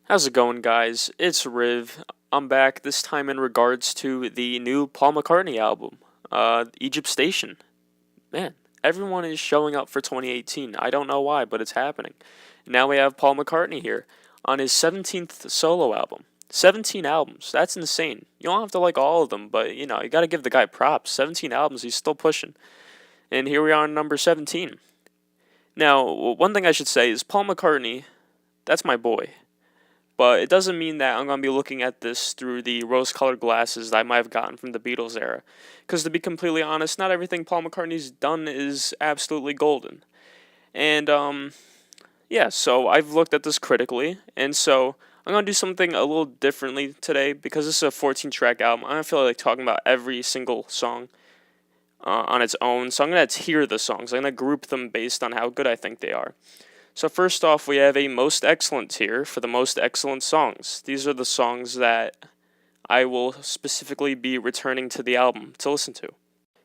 How's it going, guys? It's Riv. I'm back this time in regards to the new Paul McCartney album, Egypt Station. Man, everyone is showing up for 2018. I don't know why, but it's happening. Now we have Paul McCartney here on his 17th solo album. 17 albums. That's insane. You don't have to like all of them, but you gotta give the guy props. 17 albums, he's still pushing. And here we are on number 17. Now, one thing I should say is Paul McCartney, that's my boy. But it doesn't mean that I'm going to be looking at this through the rose colored glasses that I might have gotten from the Beatles era. Because to be completely honest, not everything Paul McCartney's done is absolutely golden. And, yeah, so I've looked at this critically. And so I'm going to do something a little differently today because this is a 14-track album. I don't feel like talking about every single song on its own. So I'm going to tier the songs. I'm going to group them based on how good I think they are. So first off, we have a most excellent tier for the most excellent songs. These are the songs that I will specifically be returning to the album to listen to.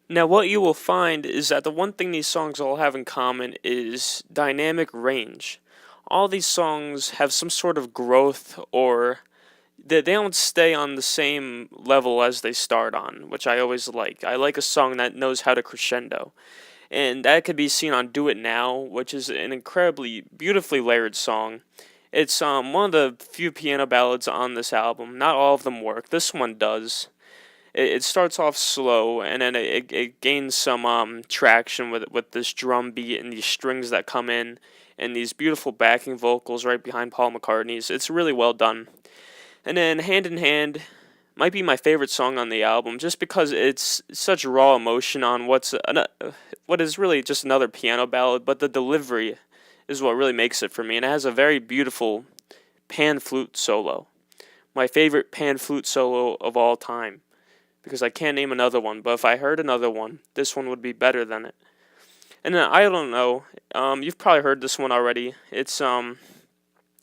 Now, what you will find is that the one thing these songs all have in common is dynamic range. All these songs have some sort of growth, or they don't stay on the same level as they start on, which I always like. I like a song that knows how to crescendo. And that could be seen on Do It Now, which is an incredibly beautifully layered song. It's one of the few piano ballads on this album. Not all of them work. This one does. It starts off slow, and then it gains some traction with this drum beat and these strings that come in, and these beautiful backing vocals right behind Paul McCartney's. It's really well done. And then Hand in Hand might be my favorite song on the album, just because it's such raw emotion on what is really just another piano ballad, but the delivery is what really makes it for me, and it has a very beautiful pan flute solo. My favorite pan flute solo of all time, because I can't name another one, but if I heard another one, this one would be better than it. And then I don't know, you've probably heard this one already. It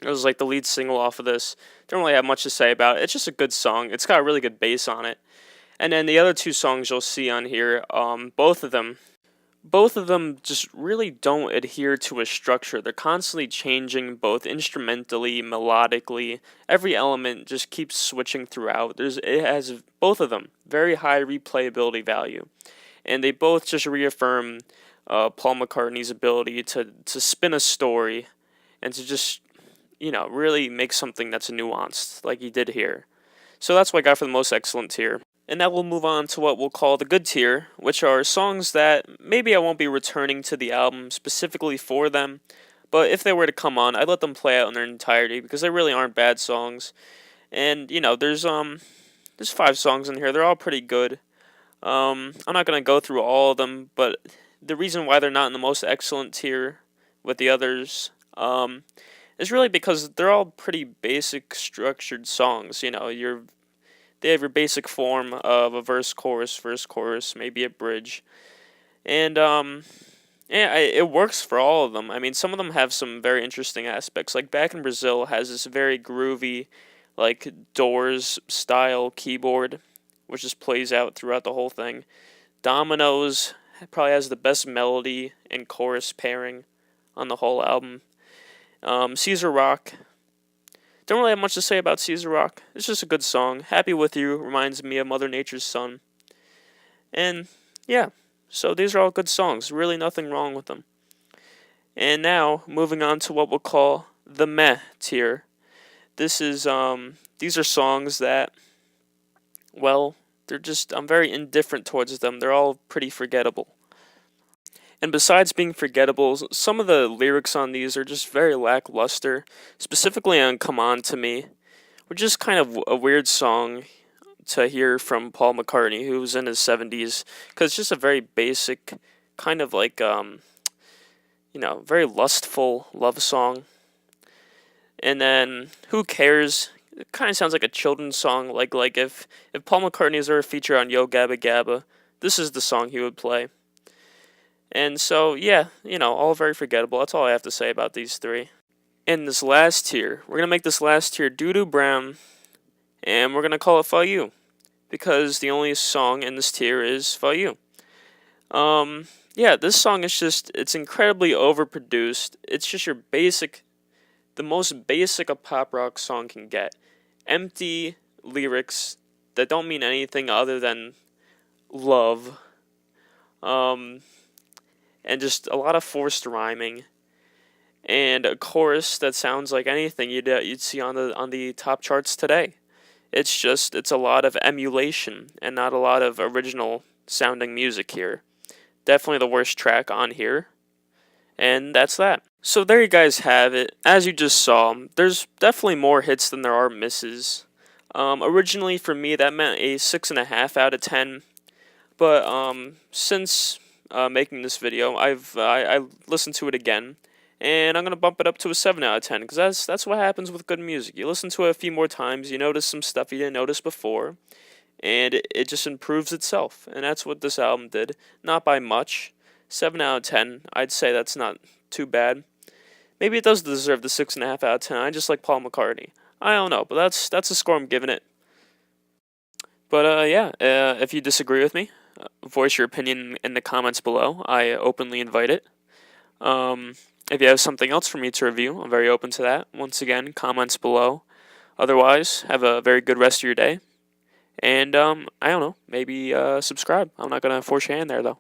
was like the lead single off of this. Don't really have much to say about it. It's just a good song. It's got a really good bass on it. And then the other two songs you'll see on here, both of them just really don't adhere to a structure. They're constantly changing both instrumentally, melodically. Every element just keeps switching throughout. It has both of them very high replayability value. And they both just reaffirm Paul McCartney's ability to spin a story and to just really make something that's nuanced, like he did here. So that's what I got for the most excellent tier. And now we'll move on to what we'll call the good tier, which are songs that maybe I won't be returning to the album specifically for them, but if they were to come on, I'd let them play out in their entirety because they really aren't bad songs. And there's 5 songs in here. They're all pretty good. I'm not gonna go through all of them, but the reason why they're not in the most excellent tier with the others, is really because they're all pretty basic structured songs. They have your basic form of a verse, chorus, maybe a bridge, and yeah, it works for all of them. I mean, some of them have some very interesting aspects. Like Back in Brazil has this very groovy, like Doors style keyboard, which just plays out throughout the whole thing. Dominoes probably has the best melody and chorus pairing on the whole album. Caesar Rock. Don't really have much to say about Caesar Rock. It's just a good song. Happy With You reminds me of Mother Nature's Son. And yeah, so these are all good songs. Really nothing wrong with them. And now, moving on to what we'll call the meh tier. These are songs that, well, I'm very indifferent towards them. They're all pretty forgettable. And besides being forgettable, some of the lyrics on these are just very lackluster, specifically on Come On To Me, which is kind of a weird song to hear from Paul McCartney, who's in his 70s, because it's just a very basic, kind of like, very lustful love song. And then, Who Cares? It kind of sounds like a children's song, like if Paul McCartney is ever featured on Yo Gabba Gabba, this is the song he would play. And so, yeah, all very forgettable. That's all I have to say about these 3. And this last tier, we're going to make this last tier Doo-Doo Brown, and we're going to call it For You, because the only song in this tier is For You. Yeah, this song is it's incredibly overproduced. It's just your basic the most basic a pop rock song can get. Empty lyrics that don't mean anything other than love, um, and just a lot of forced rhyming, and a chorus that sounds like anything you'd see on the top charts today. It's a lot of emulation and not a lot of original sounding music here. Definitely the worst track on here, and that's that. So there you guys have it. As you just saw, there's definitely more hits than there are misses. Originally for me that meant a 6.5 out of 10, but since making this video, I listened to it again, and I'm gonna bump it up to a 7 out of 10 because that's what happens with good music. You listen to it a few more times, you notice some stuff you didn't notice before, and it just improves itself, and that's what this album did. Not by much. 7 out of 10. I'd say that's not too bad. Maybe it does deserve the 6.5 out of 10. I just like Paul McCartney. I don't know, but that's the score I'm giving it. But yeah, if you disagree with me, voice your opinion in the comments below. I openly invite it. If you have something else for me to review, I'm very open to that. Once again, comments below. Otherwise, have a very good rest of your day. And I don't know, maybe subscribe. I'm not gonna force your hand there though.